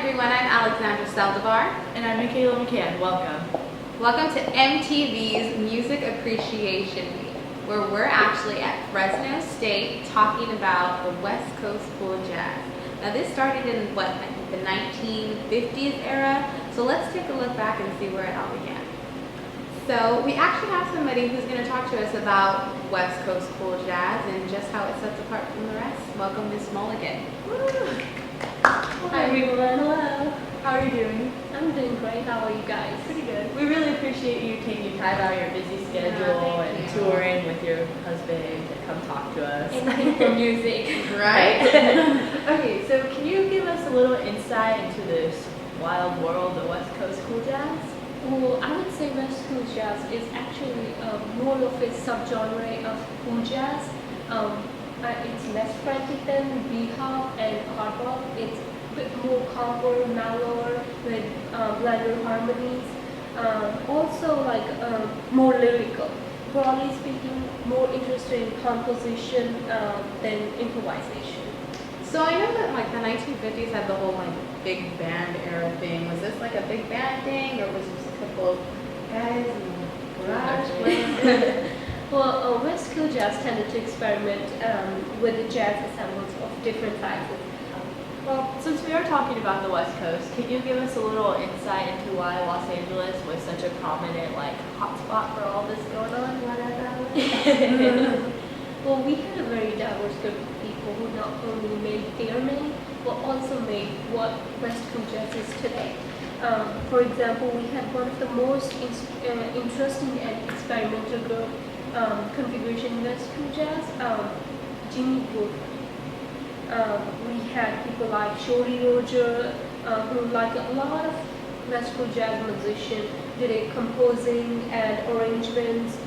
everyone, I'm Alexandra Saldivar. And I'm Michaela McCann. Welcome. Welcome to MTV's Music Appreciation Week, where we're actually at Fresno State talking about the West Coast Cool Jazz. Now this started in I think the 1950s era, so let's take a look back and see where it all began. So we actually have somebody who's going to talk to us about West Coast Cool Jazz and just how it sets apart from the rest. Welcome, Miss Mulligan. Hi everyone. Hello. How are you doing? I'm doing great. How are you guys? Pretty good. We really appreciate you taking time out of your busy schedule and touring with your husband to come talk to us. Anything for music. Right? Okay, so can you give us a little insight into this wild world of West Coast Cool Jazz? Well, I would say West Coast Jazz is actually more of a subgenre of cool jazz. It's less frantic than bebop and hard rock. It's a bit more calmer, mellower with blended harmonies. Also, more lyrical. Broadly speaking, more interested in composition than improvisation. So I know that the 1950s had the whole big band era thing. Was this a big band thing, or was this a couple of guys in the garage playing? Well, West Coast Jazz tended to experiment with the jazz ensembles of different sizes. Well, since we are talking about the West Coast, can you give us a little insight into why Los Angeles was such a prominent hotspot for all this going on? Well, we had a very diverse group of people who not only made their name, but also made what West Coast Jazz is today. For example, we had one of the most interesting and experimental group configuration in West Coast Jazz, Jimmy Wood. We had people like Shorty Roger, who like a lot of West Coast Jazz musicians did a composing and arrangements,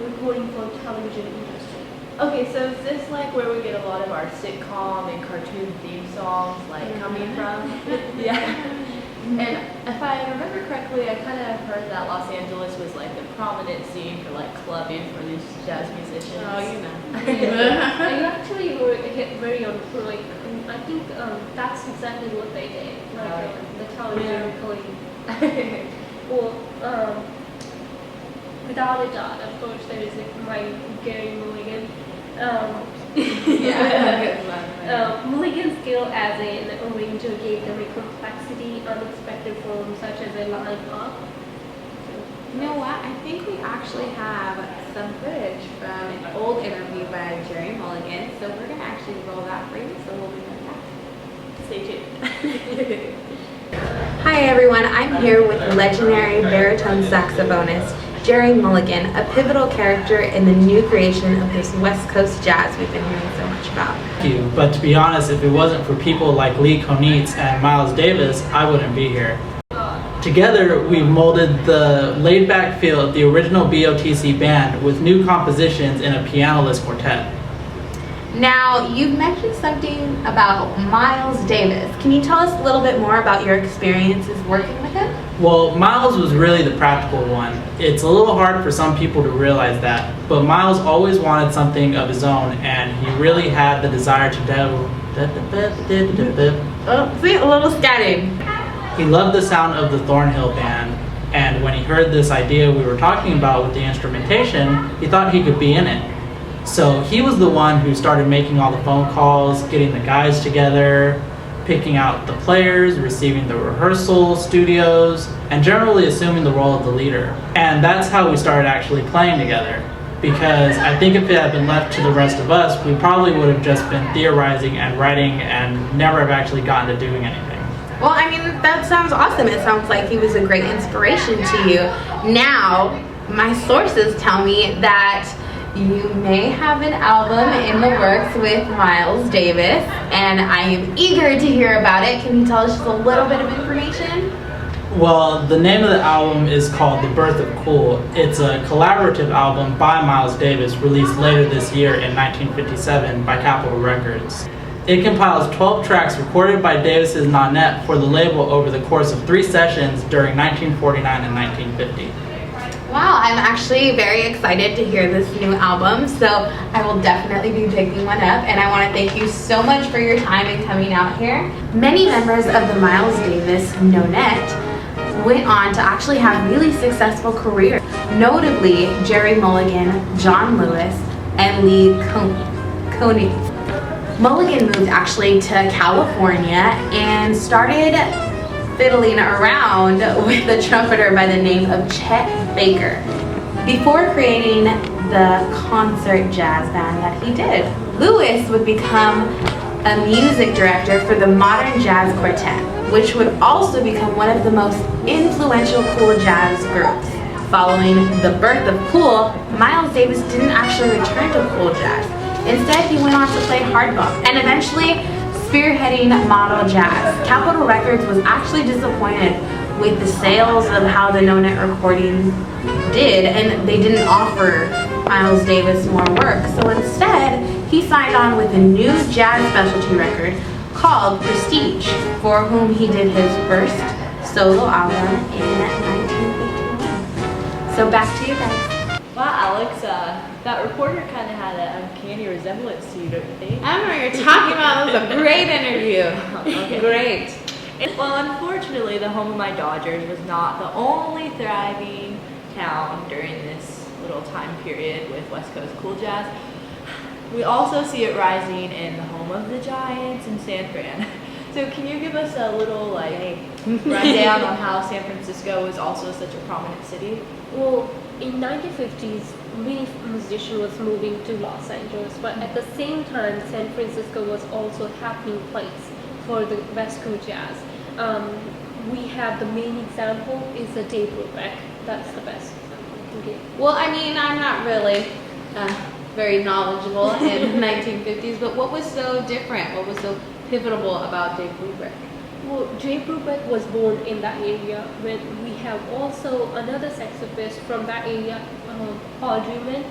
recording for television industry. Okay, so is this where we get a lot of our sitcom and cartoon theme songs coming from? Yeah. And if I remember correctly, I kind of heard that Los Angeles was the prominent scene for clubbing for these jazz musicians. Oh, you know. You actually were hit very on point. I think that's exactly what they did, the television recording. Well, without a doubt, of course, there is Gary Mulligan. Mulligan's skill as an arranger gave them a complexity, unexpected forms such as a line up. You know what? I think we actually have some footage from an old interview by Jerry Mulligan, so we're going to actually roll that for you, so we'll be right back. Stay tuned. Hi everyone, I'm here with legendary baritone saxophonist Jerry Mulligan, a pivotal character in the new creation of this West Coast jazz we've been hearing so much about. Thank you, but to be honest, if it wasn't for people like Lee Konitz and Miles Davis, I wouldn't be here. Together, we've molded the laid-back feel of the original BOTC band with new compositions in a pianoless quartet. Now, you've mentioned something about Miles Davis. Can you tell us a little bit more about your experiences working with him? Well, Miles was really the practical one. It's a little hard for some people to realize that, but Miles always wanted something of his own, and he really had the desire to do. Oh, see, a little scatting. He loved the sound of the Thornhill Band, and when he heard this idea we were talking about with the instrumentation, he thought he could be in it. So he was the one who started making all the phone calls, getting the guys together, picking out the players, receiving the rehearsal studios, and generally assuming the role of the leader. And that's how we started actually playing together. Because I think if it had been left to the rest of us, we probably would have just been theorizing and writing and never have actually gotten to doing anything. Well, I mean, that sounds awesome. It sounds like he was a great inspiration to you. Now, my sources tell me that you may have an album in the works with Miles Davis, and I am eager to hear about it. Can you tell us just a little bit of information? Well, the name of the album is called The Birth of Cool. It's a collaborative album by Miles Davis, released later this year in 1957 by Capitol Records. It compiles 12 tracks recorded by Davis's Nanette for the label over the course of 3 sessions during 1949 and 1950. Wow, I'm actually very excited to hear this new album, so I will definitely be picking one up, and I want to thank you so much for your time and coming out here. Many members of the Miles Davis Nonette went on to actually have really successful careers, notably Jerry Mulligan, John Lewis, and Lee Coney. Mulligan moved actually to California and started fiddling around with a trumpeter by the name of Chet Baker before creating the concert jazz band that he did. Lewis would become a music director for the Modern Jazz Quartet, which would also become one of the most influential cool jazz groups. Following the birth of cool, Miles Davis didn't actually return to cool jazz. Instead, he went on to play hard bop and eventually spearheading modal jazz. Capitol Records was actually disappointed with the sales of how the Nonette recording did, and they didn't offer Miles Davis more work. So instead, he signed on with a new jazz specialty record called Prestige, for whom he did his first solo album in 1951. So back to you guys. Wow, Alex, that reporter kind of had an uncanny resemblance to you, don't you think? I don't know what you're talking about. It was a great interview. Okay. Great. Well, unfortunately, the home of my Dodgers was not the only thriving town during this little time period with West Coast cool jazz. We also see it rising in the home of the Giants in San Fran. So can you give us a little rundown on how San Francisco was also such a prominent city? Well, in 1950s, many musicians was moving to Los Angeles, but at the same time, San Francisco was also a happening place for the West Coast jazz. We have the main example is the Dave Brubeck. That's the best example we can give. Well, I mean, I'm not really very knowledgeable in 1950s, but what was so different? What was so pivotal about Dave Brubeck? Well, Jay Brubeck was born in that area. When we have also another saxophonist from that area, Paul Druman.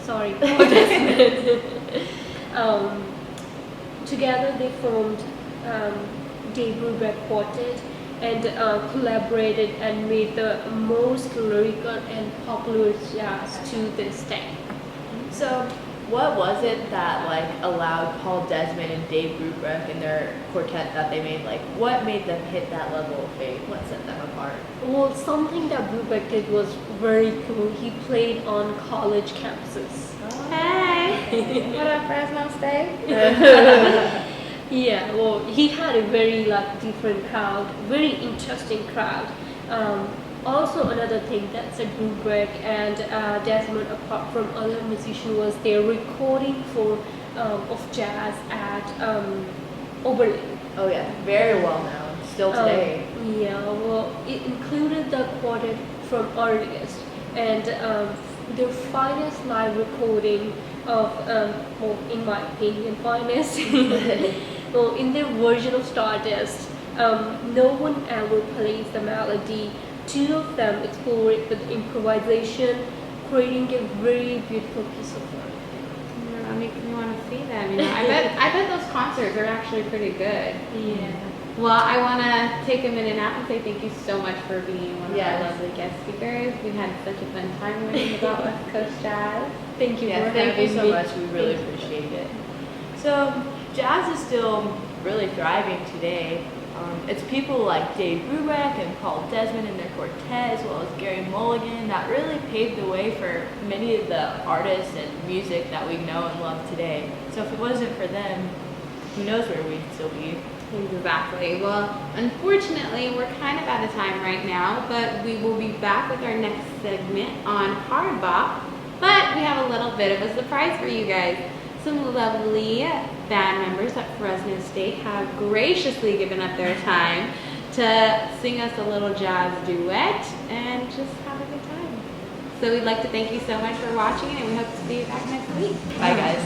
Sorry, Paul Desmond. Together they formed Dave Brubeck Quartet and collaborated and made the most lyrical and popular jazz to this day. So what was it that allowed Paul Desmond and Dave Brubeck and their quartet that they made? What made them hit that level of fame? What set them apart? Well, something that Brubeck did was very cool. He played on college campuses. Hey, what up, Fresno State? Yeah, well, he had a very different crowd, very interesting crowd. Also, another thing that set Brubeck and Desmond apart from other musicians was their recording of jazz at Oberlin. Oh yeah, very well known, still today. Yeah, well, it included the quartet from earliest and their finest live recording of, well, in my opinion, finest. Well, in their version of Stardust, no one ever plays the melody. Two of them explore it with improvisation, creating a very beautiful piece of work. That makes me want to see them. I bet those concerts are actually pretty good. Yeah. Well, I want to take a minute now and say thank you so much for being one of our lovely guest speakers. We had such a fun time learning about West Coast jazz. Thank you. Yeah, for thank you having so me. much. We really appreciate it. So jazz is still really thriving today. It's people like Dave Brubeck and Paul Desmond and their quartet, as well as Gary Mulligan, that really paved the way for many of the artists and music that we know and love today. So if it wasn't for them, who knows where we'd still be. Exactly. Well, unfortunately, we're kind of out of time right now, but we will be back with our next segment on Hard Bop. But we have a little bit of a surprise for you guys. Some lovely band members at Fresno State have graciously given up their time to sing us a little jazz duet and just have a good time. So we'd like to thank you so much for watching, and we hope to see you back next week. Bye guys.